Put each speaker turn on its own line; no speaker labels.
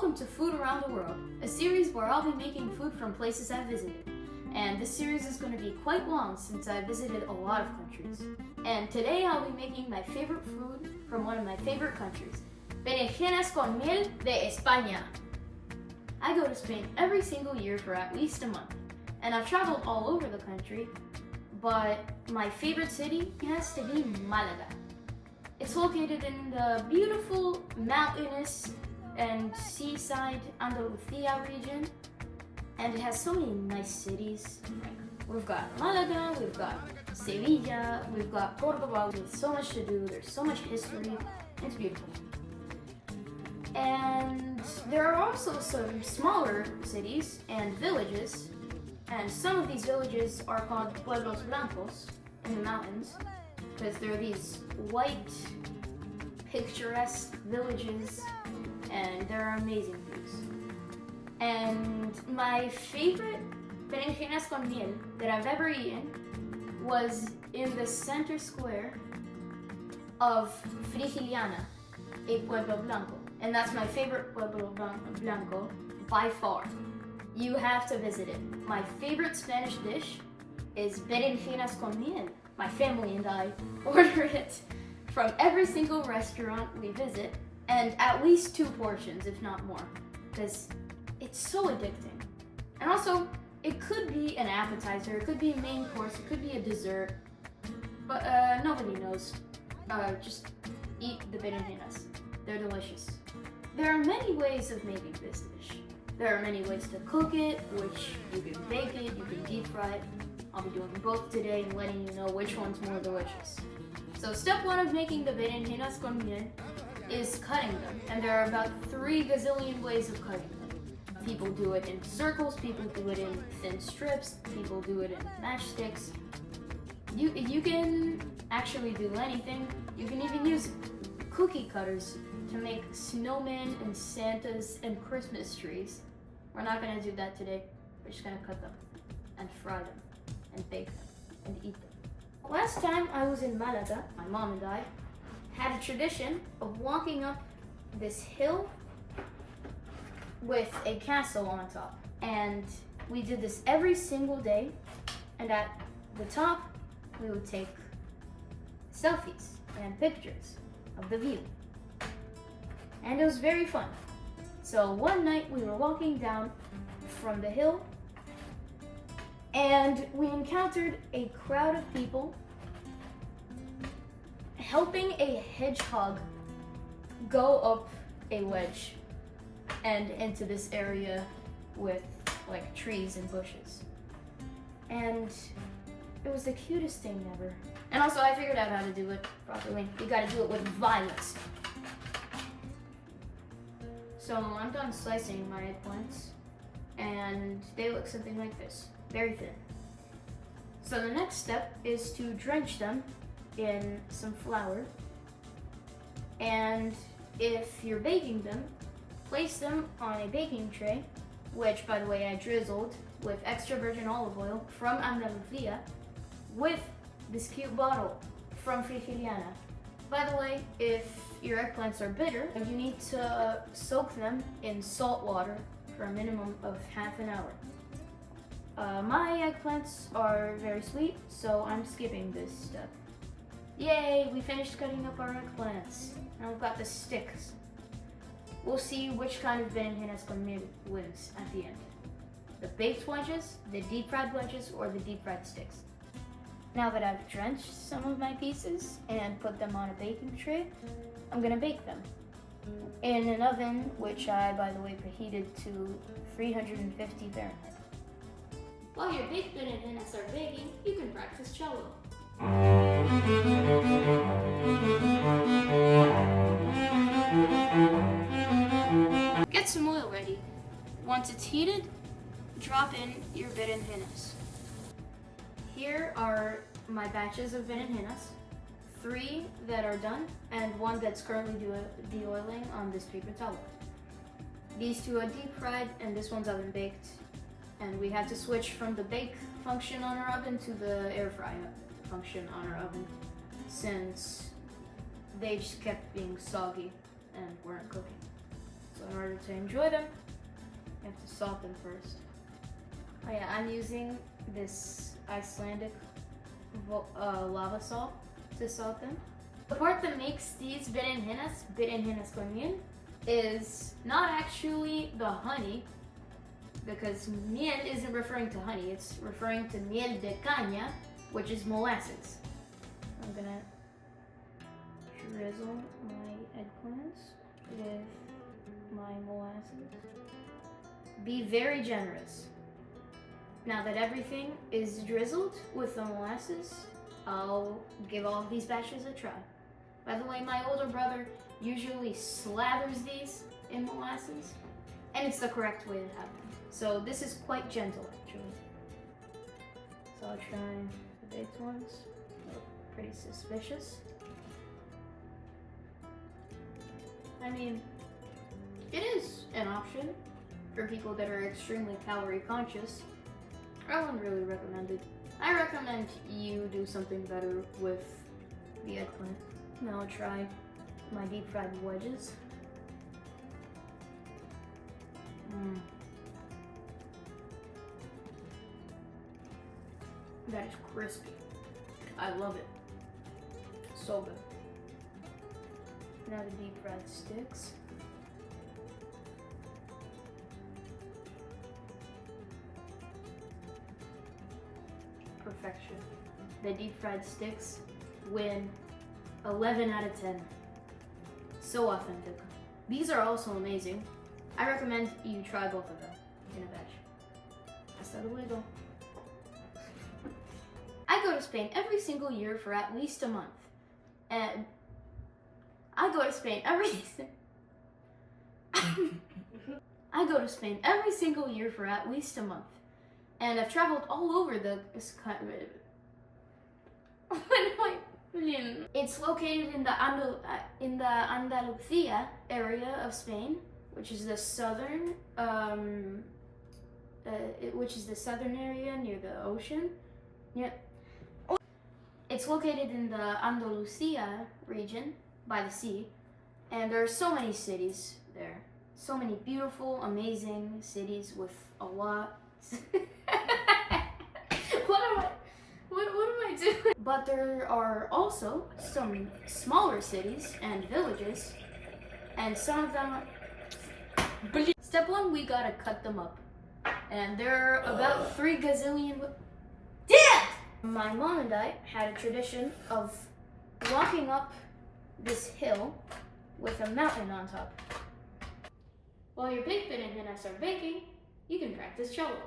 welcome to Food Around the World, a series where I'll be making food from places I've visited. And this series is going to be quite long since I've visited a lot of countries. And today I'll be making my favorite food from one of my favorite countries, Berenjenas con Miel de España. I go to Spain every single year for at least a month, and I've traveled all over the country, but my favorite city has to be Malaga. It's located in the beautiful mountainous and seaside Andalusia region, and it has so many nice cities. We've got Malaga, we've got Sevilla, we've got Cordoba with so much to do, there's so much history, it's beautiful. And there are also some smaller cities and villages, and some of these villages are called pueblos blancos in the mountains, because they're these white, picturesque villages, and there are amazing views. And my favorite berenjenas con miel that I've ever eaten was in the center square of Frigiliana, a pueblo blanco. And that's my favorite pueblo blanco by far. You have to visit it. My favorite Spanish dish is berenjenas con miel. My family and I order it from every single restaurant we visit, and at least 2 portions, if not more, because it's so addicting. And also, it could be an appetizer, it could be a main course, it could be a dessert, but nobody knows. Just eat the berenjenas. They're delicious. There are many ways of making this dish. There are many ways to cook it, which you can bake it, you can deep fry it. I'll be doing both today and letting you know which one's more delicious. So step 1 of making the berenjenas con miel is cutting them. And there are about 3 gazillion ways of cutting them. People do it in circles, people do it in thin strips, people do it in matchsticks. You can actually do anything. You can even use cookie cutters to make snowmen and Santas and Christmas trees. We're not gonna do that today. We're just gonna cut them and fry them and bake them and eat them. Last time I was in Malaga, my mom and I had a tradition of walking up this hill with a castle on top. And we did this every single day, and at the top we would take selfies and pictures of the view. And it was very fun. So one night we were walking down from the hill, and we encountered a crowd of people helping a hedgehog go up a ledge and into this area with like trees and bushes. And it was the cutest thing ever. And also I figured out how to do it properly. You gotta do it with violence. So I'm done slicing my eggplants, and they look something like this, very thin. So the next step is to drench them in some flour, and if you're baking them, place them on a baking tray, which by the way I drizzled with extra virgin olive oil from Andalusia, with this cute bottle from Frigiliana. By the way, if your eggplants are bitter, you need to soak them in salt water for a minimum of half an hour. My eggplants are very sweet, so I'm skipping this step. Yay, we finished cutting up our eggplants. Now we've got the sticks. We'll see which kind of berenjenas con miel wins at the end. The baked wedges, the deep fried wedges, or the deep fried sticks. Now that I've drenched some of my pieces and put them on a baking tray, I'm gonna bake them in an oven, which I, by the way, preheated to 350 Fahrenheit. While your baked berenjenas are baking, you can practice cello. Get some oil ready. Once it's heated, drop in your berenjenas. Here are my batches of berenjenas, 3 that are done and 1 that's currently de-oiling on this paper towel. These 2 are deep fried and this one's oven baked, and we had to switch from the bake function on our oven to the air fry function on our oven since they just kept being soggy and weren't cooking. So in order to enjoy them, you have to salt them first. Oh yeah, I'm using this Icelandic lava salt to salt them. The part that makes these berenjenas con miel, is not actually the honey, because miel isn't referring to honey, it's referring to miel de caña, which is molasses. I'm gonna drizzle my eggplants with my molasses. Be very generous. Now that everything is drizzled with the molasses, I'll give all of these batches a try. By the way, my older brother usually slathers these in molasses, and it's the correct way to have them. So this is quite gentle, actually. So I'll try the baked ones. They look pretty suspicious. I mean, it is an option for people that are extremely calorie conscious. I wouldn't really recommend it. I recommend you do something better with the eggplant. Now I'll try my deep fried wedges. That is crispy. I love it. So good. Now the deep fried sticks. Perfection. The deep fried sticks win 11 out of 10. So authentic. These are also amazing. I recommend you try both of them in a batch. Hasta luego. I go to Spain every single year for at least a month. And I go to Spain every single year for at least a month. And I've traveled all over this country. It's located in the Andalusia area of Spain, which is the southern area near the ocean. Yeah. It's located in the Andalusia region by the sea, and there are so many cities there. So many beautiful, amazing cities with a lot. What am I doing? But there are also some smaller cities and villages, and some of them are... Step one, we gotta cut them up. And there are about 3 gazillion... Dad! My mom and I had a tradition of walking up this hill with a mountain on top. While your baked berenjenas are baking, you can practice cello.